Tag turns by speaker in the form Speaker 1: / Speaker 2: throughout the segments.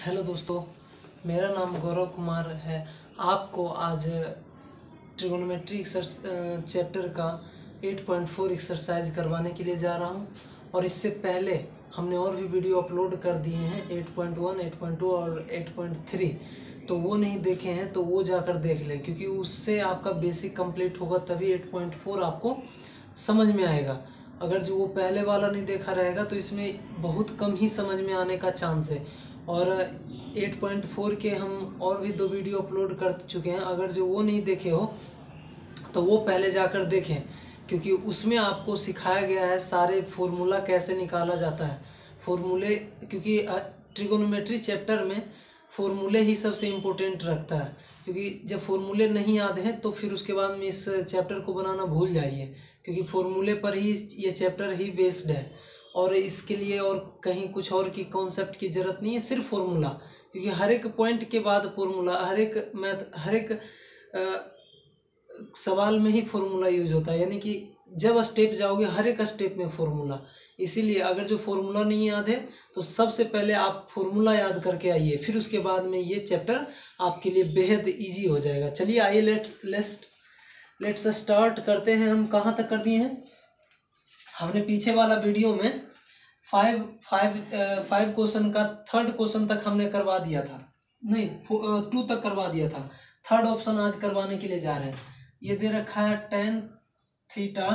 Speaker 1: Hello दोस्तों, मेरा नाम गौरव कुमार है। आपको आज ट्रिगोनोमेट्री चैप्टर का 8.4 एक्सरसाइज करवाने के लिए जा रहा हूं। और इससे पहले हमने और भी वीडियो अपलोड कर दिए हैं 8.1, 8.2 और 8.3। तो वो नहीं देखे हैं तो वो जाकर देख लें, क्योंकि उससे आपका बेसिक कंप्लीट होगा, तभी 8.4 आपको समझ में आएगा। अगर जो वो पहले वाला नहीं देखा रहेगा तो इसमें बहुत कम ही समझ में आने का चांस है। और 8.4 के हम और भी 2 वीडियो अपलोड कर चुके हैं। अगर जो वो नहीं देखे हो तो वो पहले जाकर देखें, क्योंकि उसमें आपको सिखाया गया है सारे फॉर्मूला कैसे निकाला जाता है। फॉर्मूले, क्योंकि ट्रिगोनोमेट्री चैप्टर में फॉर्मूले ही सबसे इम्पोर्टेंट रखता है, क्योंकि जब फॉर्मूले नहीं याद हैं तो फिर उसके बाद में इस चैप्टर को बनाना भूल जाइए, क्योंकि फॉर्मूले पर ही ये चैप्टर ही बेस्ड है। और इसके लिए और कहीं कुछ और की कॉन्सेप्ट की ज़रूरत नहीं है, सिर्फ फॉर्मूला। क्योंकि हर एक पॉइंट के बाद फॉर्मूला, हर एक सवाल में ही फॉर्मूला यूज होता है, यानी कि जब स्टेप जाओगे हर एक स्टेप में फॉर्मूला। इसीलिए अगर जो फॉर्मूला नहीं याद है तो सबसे पहले आप फॉर्मूला याद करके आइए, फिर उसके बाद में ये चैप्टर आपके लिए बेहद इजी हो जाएगा। चलिए आइए, लेट्स स्टार्ट करते हैं। हम कहाँ तक कर दिए हैं? हमने पीछे वाला वीडियो में 5 क्वेश्चन का 3rd क्वेश्चन तक हमने करवा दिया था, नहीं 2 तक करवा दिया था। 3rd ऑप्शन आज करवाने के लिए जा रहे हैं। ये दे रखा है tan थीटा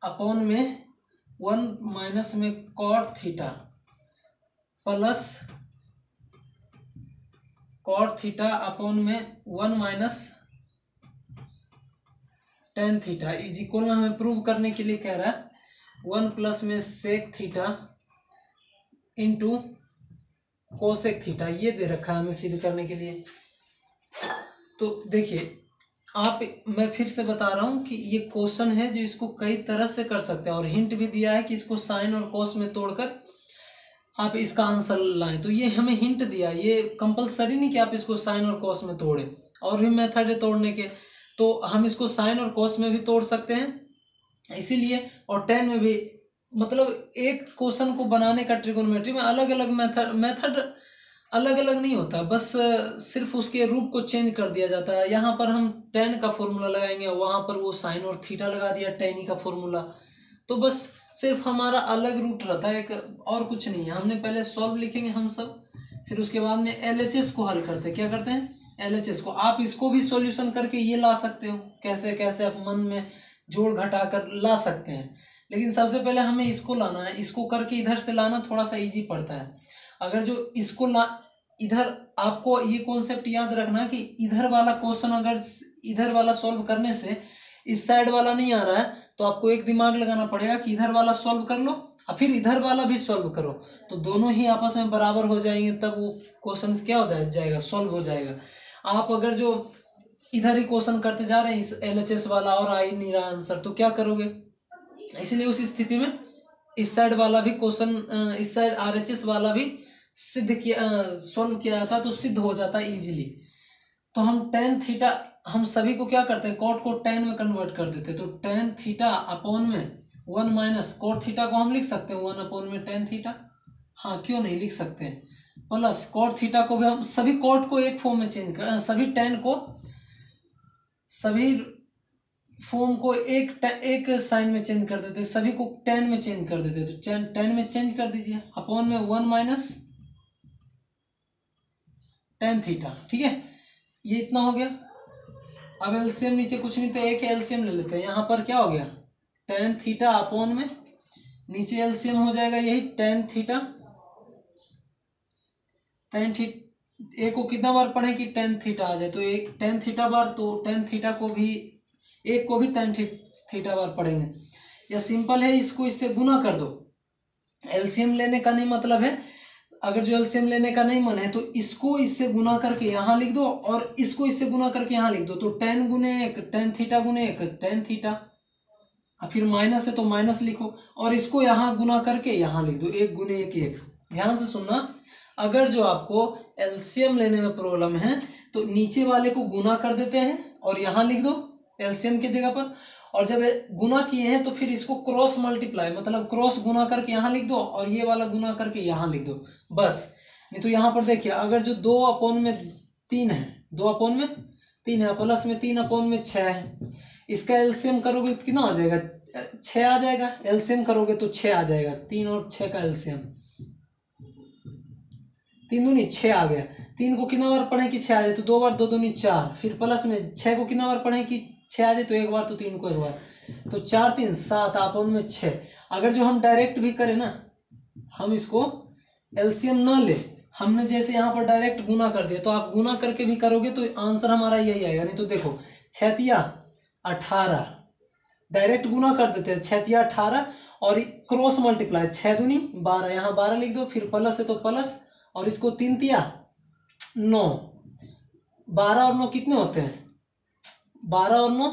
Speaker 1: अपॉन में 1 माइनस में cot theta plus cot theta upon में 1 minus tan theta is equal में हमें प्रूव करने के लिए कह रहा है 1 प्लस में sec theta into cosec theta. ये दे रखा है हमें सिद्ध करने के लिए। तो देखिए, मैं फिर से बता रहा हूँ कि ये क्वेश्चन है जो इसको कई तरह से कर सकते हैं, और हिंट भी दिया है कि इसको साइन और कॉस में तोड़कर आप इसका आंसर लाएं। तो ये हमें हिंट दिया, ये कंपलसरी नहीं कि आप इसको साइन और कॉस में तोड़ें, और भी मेथड है तोड़ने के। तो हम इसको साइन और कॉस में भी तोड़ सकते हैं इसीलिए, और tan में भी। मतलब एक क्वेश्चन को बनाने का ट्रिगोनोमेट्री में अलग अलग मेथड अलग अलग नहीं होता, बस सिर्फ उसके रूप को चेंज कर दिया जाता है। यहाँ पर हम tan का फॉर्मूला लगाएंगे, वहाँ पर वो साइन और थीटा लगा दिया, tan का फॉर्मूला। तो बस सिर्फ हमारा अलग रूट रहता है, एक और कुछ नहीं है। हमने पहले सॉल्व लिखेंगे हम सब, फिर उसके बाद में LHS को हल करते हैं। क्या करते हैं? LHS को। आप इसको भी सॉल्यूशन करके ये ला सकते हो, कैसे कैसे आप मन में जोड़ घटा कर ला सकते हैं। लेकिन सबसे पहले हमें इसको लाना है। इसको करके इधर से लाना थोड़ा सा इजी पड़ता है। अगर जो इसको इधर, आपको ये कॉन्सेप्ट याद रखना कि इधर वाला क्वेश्चन अगर इधर वाला सॉल्व करने से इस साइड वाला नहीं आ रहा है, तो आपको एक दिमाग लगाना पड़ेगा कि इधर वाला सॉल्व कर लो और फिर इधर वाला भी सॉल्व करो, तो दोनों ही आपस में बराबर हो जाएंगे, तब वो क्वेश्चन क्या हो जाएगा, सॉल्व हो जाएगा। आप अगर जो इधर ही क्वेश्चन करते जा रहे हैं इस LHS वाला और आ ही नहीं रहा आंसर, तो क्या करोगे? इसलिए उस स्थिति में इस साइड वाला भी क्वेश्चन, इस साइड RHS वाला भी सिद्ध किया, सॉल्व किया जाता तो सिद्ध हो जाता इजीली। तो हम tan थीटा, हम सभी को क्या करते हैं, cot को tan में कन्वर्ट कर देते हैं। तो tan थीटा अपॉन में 1 माइनस cot थीटा को हम लिख सकते हैं 1 अपॉन में tan थीटा। हाँ, क्यों नहीं लिख सकते हैं। प्लस cot थीटा को भी हम सभी cot को एक फॉर्म में चेंज कर, सभी tan को, सभी फॉर्म को एक साइन में चेंज कर देते, सभी को tan में चेंज कर देते। तो tan में चेंज कर दीजिए, अपॉन में 1 माइनस tan थीटा। ठीक है, ये इतना हो गया। अब एलसीएम नीचे कुछ नहीं तो एक एलसीएम ले लेते हैं। यहाँ पर क्या हो गया, tan थीटा अपॉन में, नीचे एलसीएम हो जाएगा यही tan थीटा। एक को कितना बार पढ़े कि tan थीटा आ जाए, तो एक tan थीटा बार, तो tan थीटा को भी, एक को भी tan थीटा बार पढ़ेंगे। या सिंपल है, इसको इससे गुना कर दो। एलसीएम लेने का नहीं मतलब है, अगर जो एलसीएम लेने का नहीं मन है तो इसको इससे गुना करके यहाँ लिख दो, और इसको इससे गुना करके यहाँ लिख दो। तो tan गुने 1 tan थीटा गुने 1 tan थीटा, फिर माइनस है तो माइनस लिखो, और इसको यहाँ गुना करके यहाँ लिख दो 1 गुने 1 1। ध्यान से सुनना, अगर जो आपको एलसीएम लेने में प्रॉब्लम है तो नीचे वाले को गुना कर देते हैं और यहाँ लिख दो एलसीएम की जगह पर, और जब गुना किए हैं तो फिर इसको क्रॉस मल्टीप्लाई, मतलब क्रॉस गुना करके यहाँ लिख दो और ये वाला गुना करके यहाँ लिख दो। बस नहीं तो यहाँ पर देखिए, अगर जो 2/3 है, 2/3 है, प्लस में 3/6 है, इसका एलसीएम करोगे तो कितना हो जाएगा, 6 आ जाएगा। एलसीएम करोगे तो 6 आ जाएगा, 3 और 6 का एलसीएम, 3 दूनी 6 आ गया। 3 को कितना बार पढ़े कि 6 आ जाए, तो 2 बार, 2 दूनी 4, फिर प्लस में 6 को कितना बार पढ़े कि 6 आ जाए, तो 1 बार, तो 3 को 1 बार, तो 4 3 7 आपन में 6। अगर जो हम डायरेक्ट भी करें ना, हम इसको एलसीएम ना ले, हमने जैसे यहाँ पर डायरेक्ट गुना कर दिया, तो आप गुना करके भी करोगे तो आंसर हमारा यही आएगा। नहीं तो देखो 6 तिया 18, डायरेक्ट गुना कर देते हैं, 6 तिया 18 और क्रॉस मल्टीप्लाई, 6 दूनी 12, यहाँ 12 लिख दो, फिर प्लस है तो प्लस, और इसको 3 तिया 9, 12 और 9 कितने होते हैं, 12 और 9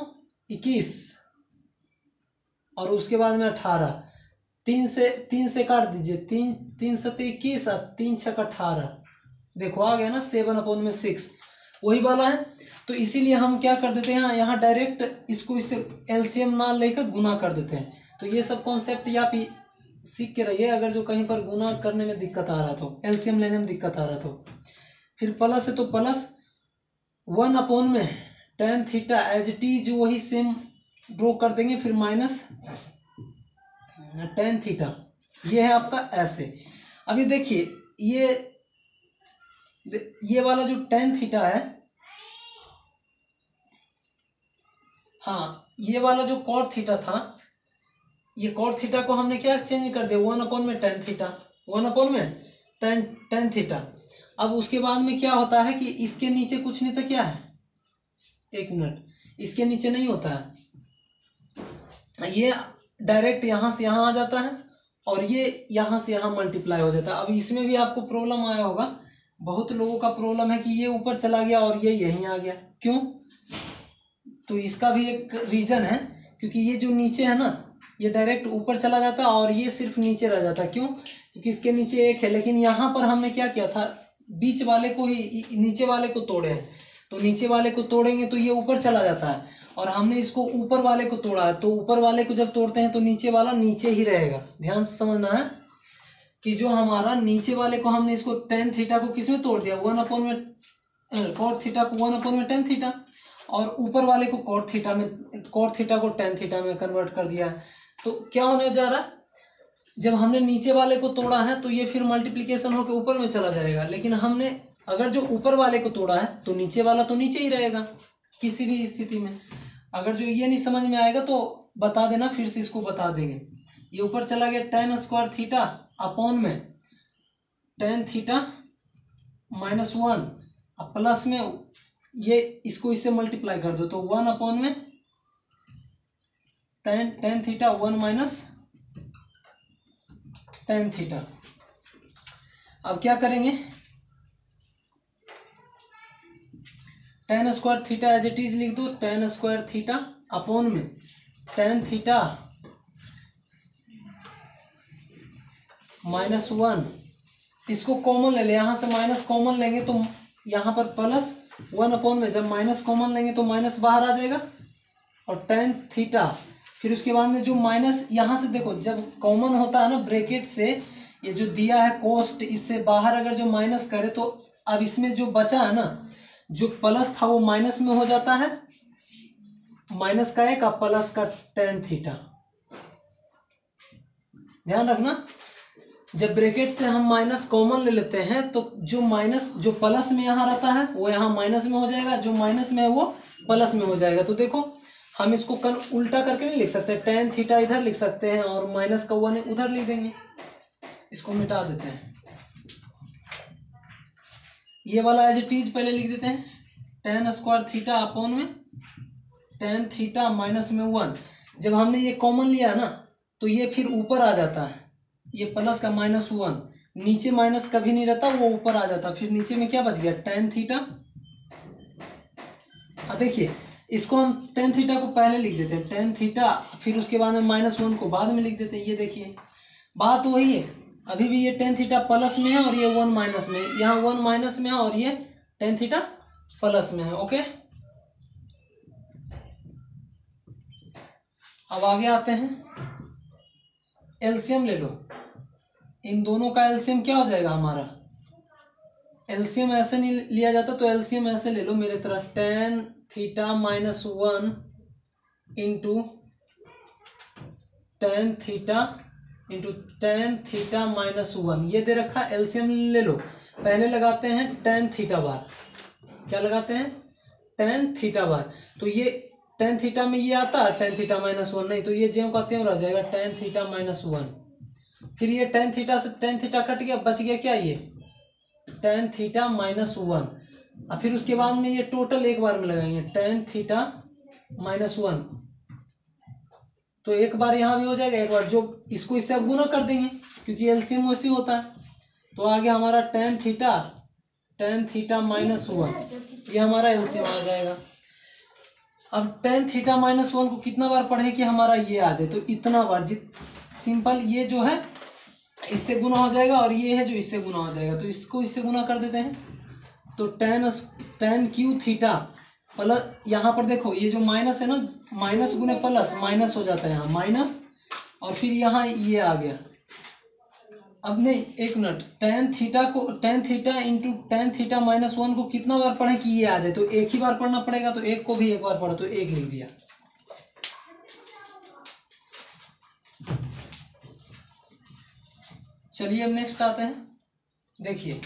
Speaker 1: 21, और उसके बाद में 18, 3 से काट दीजिए, 3 7 21 और 3 6 18, देखो आ गया ना 7/6, वही वाला है। तो इसीलिए हम क्या कर देते हैं, यहाँ डायरेक्ट इसको इससे एलसीएम ना लेकर गुना कर देते हैं। तो ये सब कॉन्सेप्ट आप सीख के रहिए, अगर जो कहीं पर गुना करने में दिक्कत आ रहा तो, एलसीएम लेने में दिक्कत आ रहा तो। फिर प्लस है तो plus 1/tan theta as it is वही सेम ड्रॉ कर देंगे, फिर माइनस tan थीटा, ये है आपका ऐसे। अभी देखिए ये वाला जो tan थीटा है, हाँ ये वाला जो cot थीटा था, ये cot थीटा को हमने क्या चेंज कर दिया, 1/tan थीटा, 1/tan थीटा। अब उसके बाद में क्या होता है कि इसके नीचे कुछ नहीं तो क्या है, एक मिनट, इसके नीचे नहीं होता है, ये डायरेक्ट यहाँ से यहाँ आ जाता है और ये यहाँ से यहाँ मल्टीप्लाई हो जाता है। अब इसमें भी आपको प्रॉब्लम आया होगा, बहुत लोगों का प्रॉब्लम है कि ये ऊपर चला गया और ये यहीं आ गया, क्यों? तो इसका भी एक रीज़न है, क्योंकि ये जो नीचे है ना, ये डायरेक्ट ऊपर चला जाता है और ये सिर्फ नीचे रह जाता है। क्यों? क्योंकि इसके नीचे एक है, लेकिन यहाँ पर हमने क्या किया था, बीच वाले को ही, नीचे वाले को तोड़े हैं, तो नीचे वाले को तोड़ेंगे तो ये ऊपर चला जाता है, और हमने इसको ऊपर वाले को तोड़ा है, तो ऊपर वाले को जब तोड़ते हैं तो नीचे वाला नीचे ही रहेगा। ध्यान से समझना है कि जो हमारा नीचे वाले को हमने इसको tan थीटा को किस में तोड़ दिया, 1/cot थीटा को 1/tan थीटा, और ऊपर वाले को cot थीटा को tan थीटा में कन्वर्ट कर दिया है। तो क्या होने जा रहा है, जब हमने नीचे वाले को तोड़ा है तो ये फिर मल्टीप्लिकेशन होकर ऊपर में चला जाएगा, लेकिन हमने अगर जो ऊपर वाले को तोड़ा है तो नीचे वाला तो नीचे ही रहेगा किसी भी स्थिति में। अगर जो ये नहीं समझ में आएगा तो बता देना, फिर से इसको बता देंगे। ये ऊपर चला गया tan² थीटा अपॉन में tan थीटा -1, अब प्लस में ये इसको इससे मल्टीप्लाई कर दो तो 1 अपॉन में tan थीटा 1 - tan थीटा। अब क्या करेंगे, tan² theta as it is लिख दो, tan² थीटा अपॉन में tan थीटा -1, इसको कॉमन ले ले, यहाँ से माइनस कॉमन लेंगे तो यहाँ पर +1 अपॉन में, जब माइनस कॉमन लेंगे तो माइनस बाहर आ जाएगा, और tan थीटा, फिर उसके बाद में जो माइनस यहाँ से देखो, जब कॉमन होता है ना ब्रैकेट से, ये जो दिया है कोस्ट, इससे बाहर अगर जो माइनस करे तो अब इसमें जो बचा है ना, जो प्लस था वो माइनस में हो जाता है, माइनस का एक प्लस का tan थीटा। ध्यान रखना, जब ब्रैकेट से हम माइनस कॉमन ले लेते हैं तो जो माइनस जो प्लस में यहाँ रहता है वो यहाँ माइनस में हो जाएगा, जो माइनस में है वो प्लस में हो जाएगा। तो देखो हम इसको उल्टा करके नहीं लिख सकते, tan थीटा इधर लिख सकते हैं और माइनस का 1 उधर लिख देंगे, इसको मिटा देते हैं। ये वाला एज इट इज पहले लिख देते हैं, tan² थीटा अपॉन में tan थीटा -1। जब हमने ये कॉमन लिया ना तो ये फिर ऊपर आ जाता है, ये प्लस का -1, नीचे माइनस कभी नहीं रहता, वो ऊपर आ जाता, फिर नीचे में क्या बच गया, tan थीटा। देखिए इसको हम tan थीटा को पहले लिख देते हैं, tan थीटा, फिर उसके बाद में -1 को बाद में लिख देते हैं। ये देखिए बात वही है, अभी भी ये tan थीटा प्लस में है और ये 1 माइनस में, यहाँ 1 माइनस में है और ये tan थीटा प्लस में है। ओके, अब आगे आते हैं, एलसीएम ले लो, इन दोनों का एलसीएम क्या हो जाएगा हमारा, एलसीएम ऐसे नहीं लिया जाता, तो एलसीएम ऐसे ले लो मेरे तरह, tan theta minus one into tan theta minus one, ये दे रखा। एलसीएम ले लो, पहले लगाते हैं टेन थीटा बार। क्या लगाते हैं? टेन थीटा बार। तो ये टेन थीटा में ये आता है टेन थीटा माइनस वन, नहीं तो ये ज्यों का त्यों रह जाएगा टेन थीटा माइनस वन। फिर ये टेन थीटा से टेन थीटा कट गया, बच गया क्या? ये टेन थीटा माइनस वन। और फिर उसके बाद में ये टोटल एक बार में लगाएंगे टेन थीटा माइनस वन, तो एक बार यहाँ भी हो जाएगा, एक बार जो इसको इससे अब गुना कर देंगे क्योंकि एलसीएम वैसे होता है। तो आगे हमारा टेन थीटा माइनस वन, ये हमारा एलसीएम आ जाएगा। अब टेन थीटा माइनस वन को कितना बार पढ़े कि हमारा ये आ जाए? तो इतना बार, सिंपल, ये जो है इससे गुना हो जाएगा और ये है जो इससे गुना हो जाएगा, तो इसको इससे गुना कर देते हैं। तो टेन क्यू थीटा प्लस, यहाँ पर देखो ये जो माइनस है ना, माइनस गुने प्लस, माइनस हो जाता है यहाँ माइनस, और फिर यहाँ ये आ गया। अब नहीं, एक minute, tan theta into tan theta minus one को कितना बार पढ़े कि ये आ जाए? तो एक ही बार पढ़ना पड़ेगा, तो एक को भी एक बार पढ़ो, तो एक लिख दिया। चलिए अब नेक्स्ट आते हैं। देखिए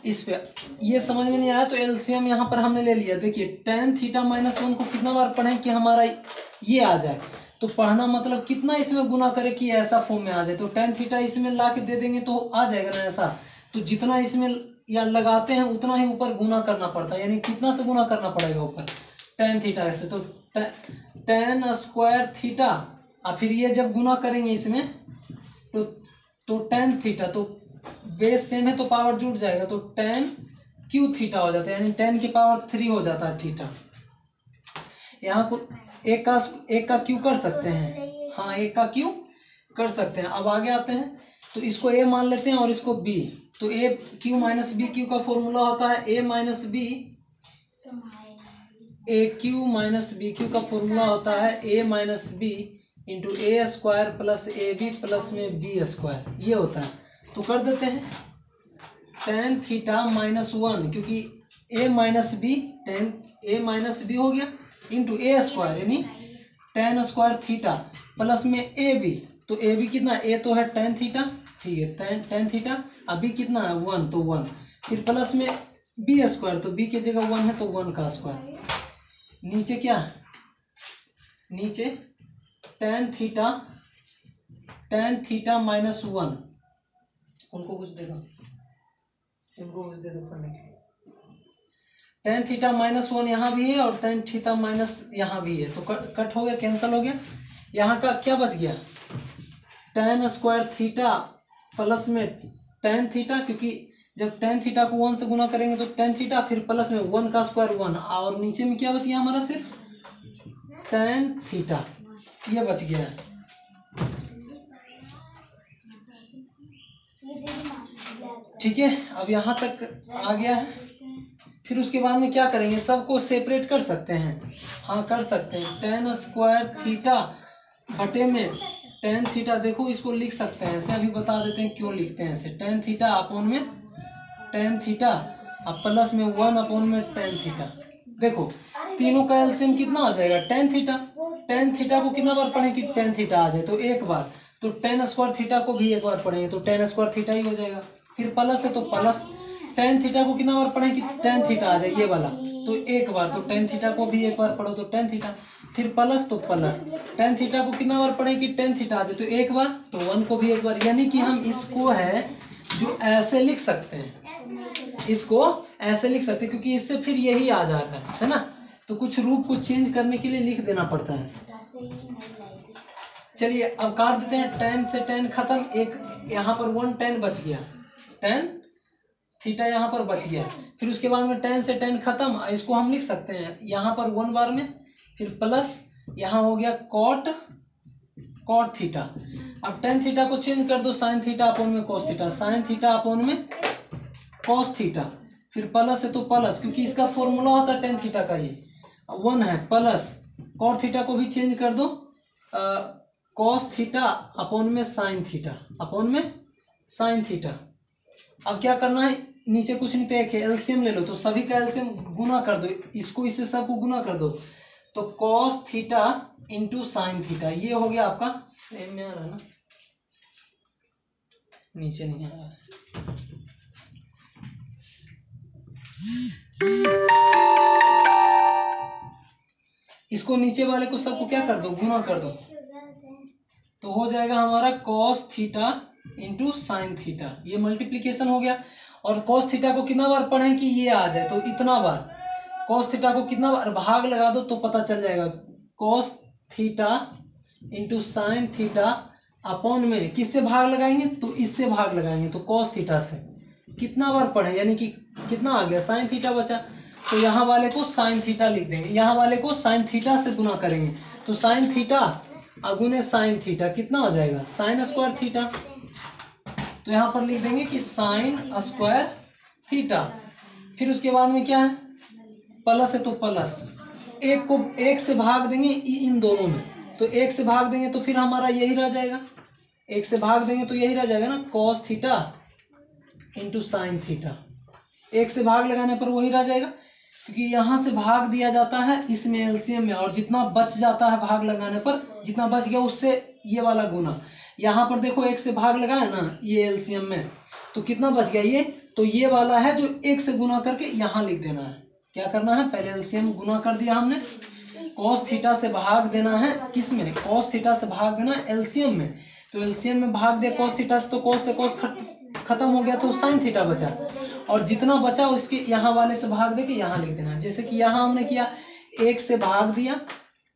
Speaker 1: इस पे ये समझ में नहीं आया तो एलसीएम यहाँ पर हमने ले लिया। देखिए टेन थीटा माइनस वन को कितना बार पढ़ें कि हमारा ये आ जाए? तो पढ़ना मतलब कितना इसमें गुना करे कि ऐसा फॉर्म में आ जाए। तो टेन थीटा इसमें ला के दे देंगे तो आ जाएगा ना ऐसा। तो जितना इसमें या लगाते हैं उतना ही ऊपर गुना करना पड़ता है, यानी कितना से गुना करना पड़ेगा ऊपर? टेन थीटा से। तो टेन स्क्वायर थीटा, और फिर ये जब गुना करेंगे इसमें तो टेन थीटा, तो बेस सेम है तो पावर जुड़ जाएगा, तो टेन क्यू थीटा हो जाता है, यानी टेन की पावर 3 हो जाता है थीटा। यहाँ को एक का क्यू कर सकते हैं, हाँ एक का क्यू कर सकते हैं। अब आगे आते हैं, तो इसको ए मान लेते हैं और इसको बी। तो A cube minus B cube का फॉर्मूला होता है A minus B, A cube minus B cube का फॉर्मूला होता है A minus B into A square plus A B plus में बी स्क्वायर, ये होता है। तो कर देते हैं टेन थीटा माइनस वन, क्योंकि ए माइनस बी, टेन ए माइनस बी हो गया, इंटू ए स्क्वायर यानी टेन स्क्वायर थीटा प्लस में ए बी। तो ए बी कितना? ए तो है टेन थीटा, ठीक है, टेन थीटा। अब बी कितना है? वन, तो वन। फिर प्लस में बी स्क्वायर, तो बी की जगह वन है तो वन का स्क्वायर। नीचे क्या? नीचे टेन थीटा माइनस वन, उनको कुछ दे दो, इनको कुछ दे दो पढ़ने के लिए। टेन थीटा माइनस वन यहाँ भी है और टेन थीटा माइनस यहाँ भी है, तो कट हो गया, कैंसिल हो गया। यहाँ का क्या बच गया? टेन स्क्वायर थीटा प्लस में टेन थीटा, क्योंकि जब टेन थीटा को वन से गुना करेंगे तो टेन थीटा, फिर प्लस में वन का स्क्वायर वन, और नीचे में क्या बच गया हमारा? सिर्फ टेन थीटा, ये बच गया है। ठीक है, अब यहाँ तक आ गया है। फिर उसके बाद में क्या करेंगे? सबको सेपरेट कर सकते हैं, हाँ कर सकते हैं। टेन स्क्वायर थीटा बटे में टेन थीटा, देखो इसको लिख सकते हैं ऐसे, अभी बता देते हैं क्यों लिखते हैं ऐसे। टेन थीटा अपॉन में टेन थीटा, अब प्लस में वन अपॉन में टेन थीटा। देखो तीनों का एलसीएम कितना हो जाएगा? Tan theta. टेन थीटा को कितना बार पढ़ें कि टेन थीटा आ जाए? तो एक बार। तो टेन स्क्वायर थीटा को भी एक बार पढ़ेंगे तो टेन स्क्वायर थीटा ही हो जाएगा। फिर प्लस है तो प्लस, टेन थीटा को कितना बार पढ़ें कि टेन थीटा आ जाए? ये वाला, तो एक बार। तो टेन थीटा को भी एक बार पढ़ो तो टेन थीटा, फिर प्लस तो प्लस। टेन थीटा को कितना बार पढ़ें कि टेन थीटा आ जाए? तो एक बार। तो वन को भी एक बार, यानी कि हम इसको है जो ऐसे लिख सकते हैं, इसको ऐसे लिख सकते हैं, क्योंकि इससे फिर यही आ जाता है ना। तो कुछ रूप को चेंज करने के लिए लिख देना पड़ता है। चलिए अब काट देते हैं, टेन से टेन खत्म, एक यहाँ पर वन टेन बच गया, टेन थीटा यहाँ पर बच गया। फिर उसके बाद में टेन से टेन खत्म, इसको हम लिख सकते हैं यहाँ पर वन बार में, फिर प्लस यहाँ हो गया कॉट थीटा। अब टेन थीटा को चेंज कर दो, साइन थीटा अपॉन में cos theta, sign theta upon में कॉस थीटा, फिर प्लस है तो प्लस, क्योंकि इसका फॉर्मूला होता है टेन थीटा का, ये वन है, प्लस कॉट थीटा को भी चेंज कर दो, कॉस थीटा अपॉन में साइन थीटा, अपॉन में साइन थीटा। अब क्या करना है? नीचे कुछ नहीं तो एक है, एलसीएम ले लो, तो सभी का एलसीएम गुना कर दो, इसको इससे सबको गुना कर दो, तो cos theta into sine theta, ये हो गया आपका। फ्रेम में आ रहा है ना, नीचे नहीं आ रहा है। इसको नीचे वाले को सबको क्या कर दो, गुना कर दो, तो हो जाएगा हमारा cos theta into sine theta, ये मल्टीप्लीकेशन हो गया। और कॉस थीटा को कितना बार पढ़ें कि ये आ जाए, तो इतना बार। कॉस थीटा को कितना बार भाग लगा दो तो पता चल जाएगा, cos theta into sine theta upon में किससे भाग लगाएंगे, तो इससे भाग लगाएंगे, तो कॉस थीटा से कितना बार पढ़े, यानी कि कितना आ गया, साइन थीटा बचा, तो यहाँ वाले को साइन थीटा लिख देंगे, यहाँ वाले को साइन थीटा से गुना करेंगे, तो साइन थीटा अगुने साइन थीटा कितना हो जाएगा, साइन स्क्वायर थीटा, तो यहाँ पर लिख देंगे कि साइन स्क्वायर थीटा। फिर उसके बाद में क्या है, प्लस है तो प्लस, एक को एक से भाग देंगे इन दोनों में, तो एक से भाग देंगे तो फिर हमारा यही रह जाएगा, एक से भाग देंगे तो यही रह जाएगा ना, cos theta into sine theta, एक से भाग लगाने पर वही रह जाएगा, क्योंकि यहाँ से भाग दिया जाता है इसमें एलसीएम में, और जितना बच जाता है भाग लगाने पर, जितना बच गया उससे ये वाला गुना। यहाँ पर देखो एक से भाग लगाया ना ये एलसीएम में, तो कितना बच गया ये, तो ये वाला है जो एक से गुना करके यहाँ लिख देना है। क्या करना है, पहले एलसीएम गुना कर दिया हमने, कॉस थीटा से भाग देना है किसमें, कॉस थीटा से भाग देना है एलसीएम में, तो एलसीएम में भाग दिया कॉस थीटा से, तो कॉस से कॉस खत्म हो गया, तो साइन थीटा बचा, और जितना बचा उसके यहाँ वाले से भाग दे के यहाँ लिख देना। जैसे कि यहाँ हमने किया, एक से भाग दिया,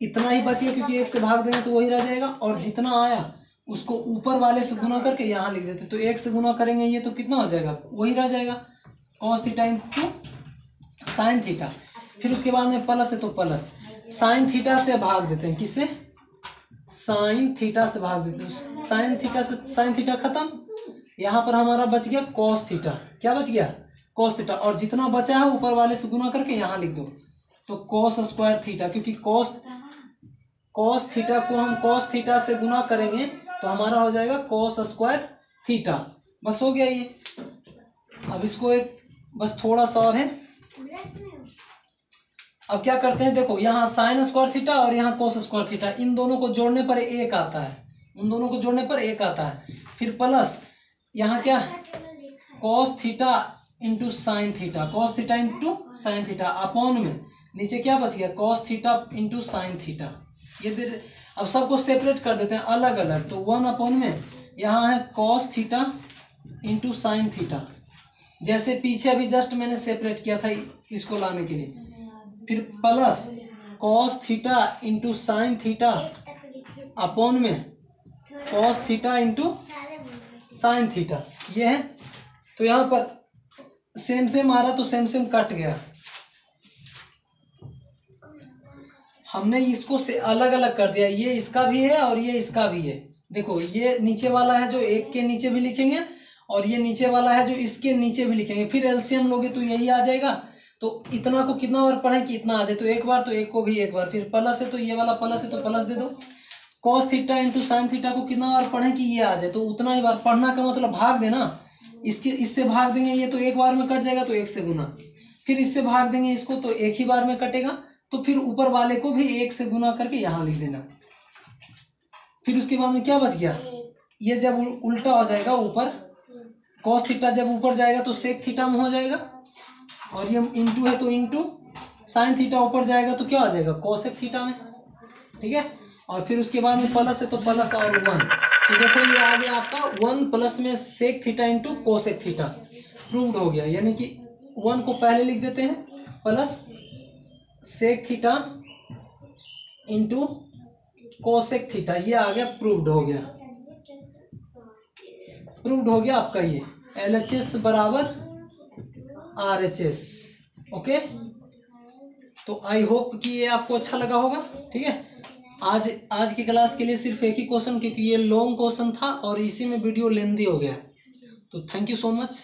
Speaker 1: इतना ही बचिए क्योंकि एक से भाग देंगे तो वही रह जाएगा, और जितना आया उसको ऊपर वाले से गुना करके यहाँ लिख देते, तो एक से गुना करेंगे ये तो कितना हो जाएगा, वही रह जाएगा, cos theta into sine theta. फिर उसके बाद में प्लस है तो प्लस, साइन थीटा से भाग देते हैं, किससे, साइन थीटा से भाग देते हैं, साइन थीटा से साइन थीटा खत्म, यहाँ पर हमारा बच गया कॉस थीटा, क्या बच गया, कॉस थीटा, और जितना बचा है ऊपर वाले से गुना करके यहाँ लिख दो, तो कॉस स्क्वायर थीटा, क्योंकि कॉस थीटा को हम कॉस थीटा से गुना करेंगे तो हमारा हो जाएगा कॉस स्क्वायर थीटा। बस हो गया ये। अब इसको एक बस थोड़ा सा और है, अब क्या करते हैं, देखो यहाँ साइन स्क्वायर थीटा और यहाँ कॉस स्क्वायर थीटा, इन दोनों को जोड़ने पर एक आता है, उन दोनों को जोड़ने पर एक आता है, फिर प्लस यहाँ क्या, cos theta into sine theta, cos theta into sine theta upon में नीचे क्या बच गया, cos theta into sine theta. ये अब सबको सेपरेट कर देते हैं अलग अलग, तो 1 अपॉन में यहाँ है cos theta into sine theta, जैसे पीछे अभी जस्ट मैंने सेपरेट किया था इसको लाने के लिए, फिर plus cos theta into sine theta upon में cos theta into sine theta, ये है। तो यहाँ पर सेम सेम आ रहा तो सेम सेम कट गया, हमने इसको से अलग अलग कर दिया, ये इसका भी है और ये इसका भी है। देखो ये नीचे वाला है जो एक के नीचे भी लिखेंगे, और ये नीचे वाला है जो इसके नीचे भी लिखेंगे, फिर एलसीएम लोगे तो यही आ जाएगा। तो इतना को कितना बार पढ़ें कि इतना आ जाए, तो एक बार, तो एक को भी एक बार, फिर प्लस है तो ये वाला प्लस है तो प्लस दे दो, cos theta into sine theta को कितना बार पढ़ें कि ये आ जाए, तो उतना ही बार पढ़ना का मतलब भाग देना, इसके इससे भाग देंगे ये तो एक बार में कट जाएगा, तो एक से गुना, फिर इससे भाग देंगे इसको तो एक ही बार में कटेगा, तो फिर ऊपर वाले को भी एक से गुना करके यहाँ लिख देना। फिर उसके बाद में क्या बच गया, ये जब उल्टा हो जाएगा ऊपर, कॉस थीटा जब ऊपर जाएगा तो सेक थीटा में हो जाएगा, और ये इंटू है तो इंटू, साइन थीटा ऊपर जाएगा तो क्या हो जाएगा, कोसेक थीटा में, ठीक है। और फिर उसके बाद में प्लस है तो प्लस और 1, तो देखो ये आ गया आपका 1 प्लस में sec theta into cosec theta, proved हो गया। यानी कि 1 को पहले लिख देते हैं, plus sec theta into cosec theta, ये आ गया, प्रूव्ड हो गया, प्रूव्ड हो गया आपका ये LHS बराबर RHS। ओके, तो आई होप कि ये आपको अच्छा लगा होगा, ठीक है। आज की क्लास के लिए सिर्फ एक ही क्वेश्चन, क्योंकि ये लॉन्ग क्वेश्चन था और इसी में वीडियो लेंदी हो गया, तो थैंक यू सो मच।